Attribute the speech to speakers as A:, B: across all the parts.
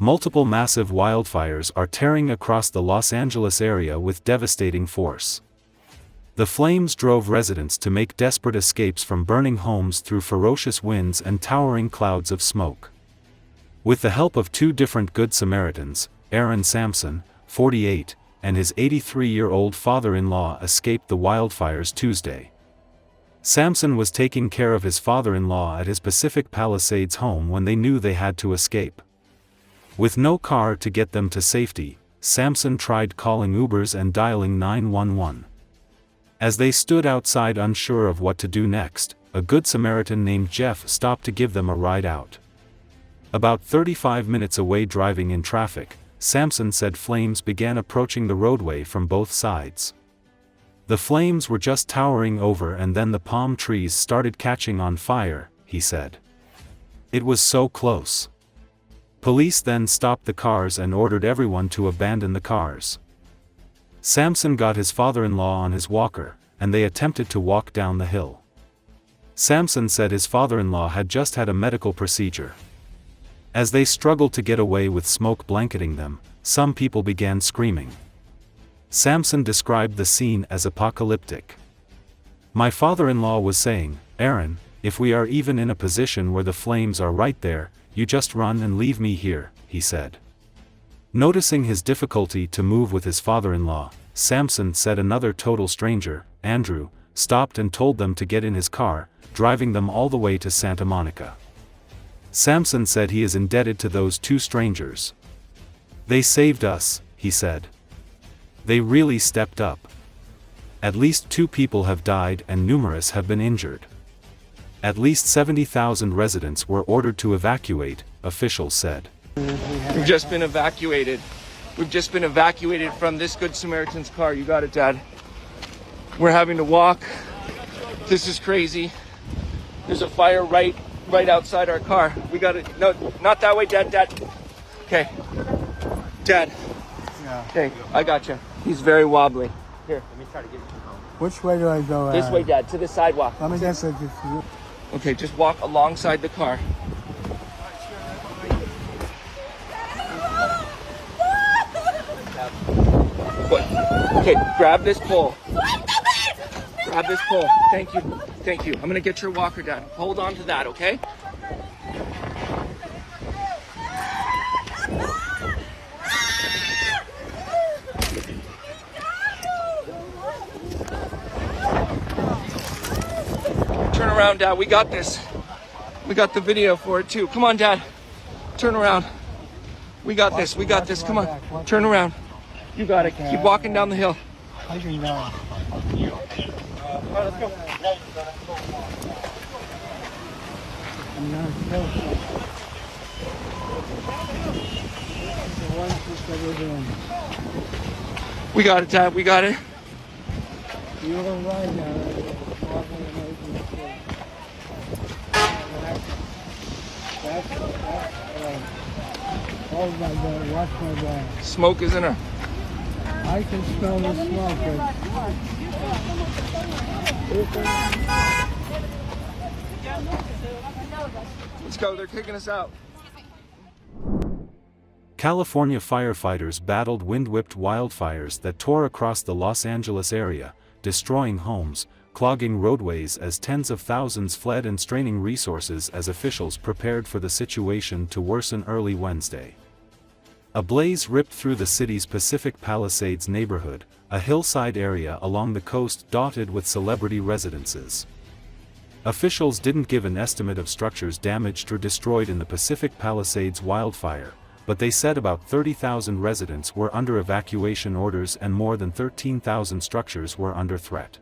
A: Multiple massive wildfires are tearing across the Los Angeles area with devastating force. The flames drove residents to make desperate escapes from burning homes through ferocious winds and towering clouds of smoke. With the help of two different Good Samaritans, Aaron Sampson, 48, and his 83-year-old father-in-law escaped the wildfires Tuesday. Sampson was taking care of his father-in-law at his Pacific Palisades home when they knew they had to escape. With no car to get them to safety, Sampson tried calling Ubers and dialing 911. As they stood outside unsure of what to do next, a Good Samaritan named Jeff stopped to give them a ride out. About 35 minutes away driving in traffic, Sampson said flames began approaching the roadway from both sides. The flames were just towering over and then the palm trees started catching on fire, he said. It was so close. Police then stopped the cars and ordered everyone to abandon the cars. Sampson got his father-in-law on his walker, and they attempted to walk down the hill. Sampson said his father-in-law had just had a medical procedure. As they struggled to get away with smoke blanketing them, some people began screaming. Sampson described the scene as apocalyptic. "My father-in-law was saying, 'Aaron, if we are even in a position where the flames are right there, you just run and leave me here,' he said." Noticing his difficulty to move with his father-in-law, Sampson said another total stranger, Andrew, stopped and told them to get in his car, driving them all the way to Santa Monica. Sampson said he is indebted to those two strangers. "They saved us," he said. "They really stepped up. At least 2 people have died and numerous have been injured. At least 70,000 residents were ordered to evacuate," officials said.
B: We've just been evacuated. We've just been evacuated from this Good Samaritan's car. You got it, Dad. We're having to walk. This is crazy. There's a fire right outside our car. We got it. No, not that way, Dad. Okay. Dad.
C: Yeah.
B: Okay, I got you. He's very wobbly. Here, let me try to get you home.
C: Which way do I go?
B: This way, Dad, to the sidewalk.
C: Let me just.
B: Okay, just walk alongside the car. Okay, grab this pole. Grab this pole. Thank you. Thank you. I'm gonna get your walker, Dad. Hold on to that, okay? Turn around, Dad. We got this. We got the video for it too. Come on, Dad. Turn around. We got this. We got this. Come on. Turn around. You got it. Keep walking down the hill.
C: I can go.
B: All right, let's go. We got it, Dad. We got it.
C: You were right now. Oh my God, watch my back.
B: Smoke is in her.
C: I can smell the smoke.
B: Let's go. They're kicking us out.
A: California firefighters battled wind-whipped wildfires that tore across the Los Angeles area, destroying homes, clogging roadways as tens of thousands fled and straining resources as officials prepared for the situation to worsen early Wednesday. A blaze ripped through the city's Pacific Palisades neighborhood, a hillside area along the coast dotted with celebrity residences. Officials didn't give an estimate of structures damaged or destroyed in the Pacific Palisades wildfire, but they said about 30,000 residents were under evacuation orders and more than 13,000 structures were under threat.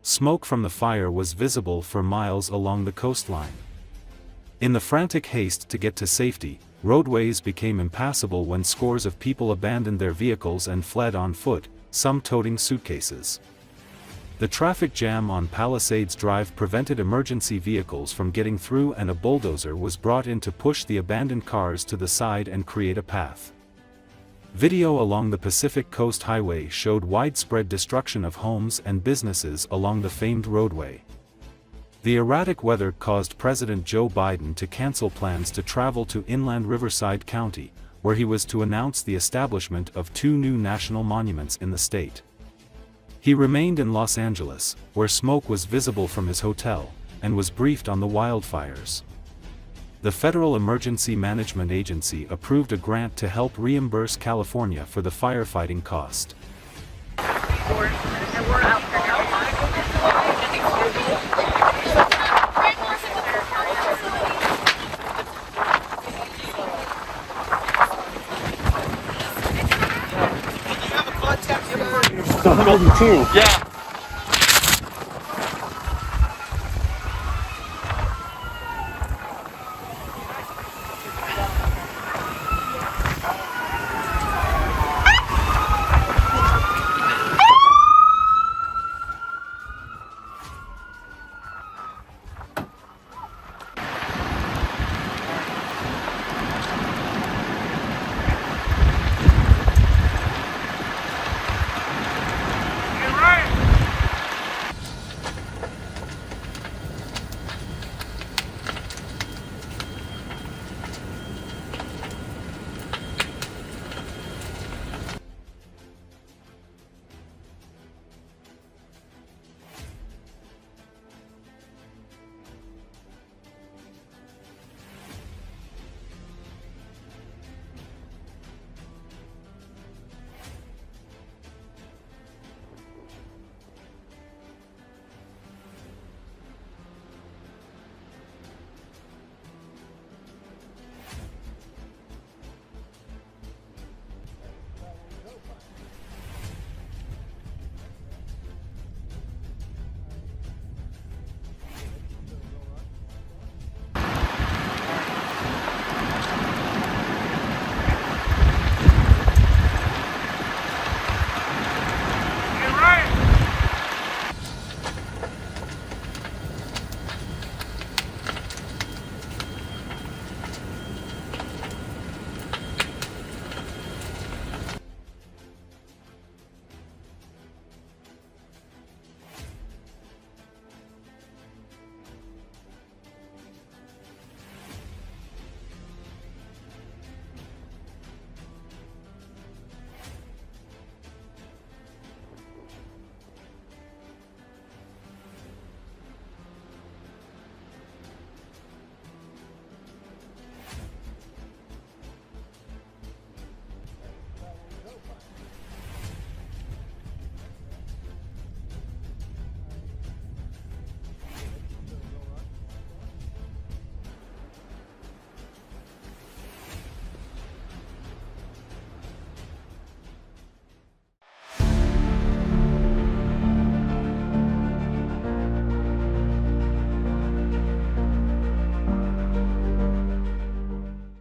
A: Smoke from the fire was visible for miles along the coastline. In the frantic haste to get to safety, roadways became impassable when scores of people abandoned their vehicles and fled on foot, some toting suitcases. The traffic jam on Palisades Drive prevented emergency vehicles from getting through and a bulldozer was brought in to push the abandoned cars to the side and create a path. Video along the Pacific Coast Highway showed widespread destruction of homes and businesses along the famed roadway. The erratic weather caused President Joe Biden to cancel plans to travel to inland Riverside County, where he was to announce the establishment of 2 new national monuments in the state. He remained in Los Angeles, where smoke was visible from his hotel, and was briefed on the wildfires. The Federal Emergency Management Agency approved a grant to help reimburse California for the firefighting cost.
B: Yeah.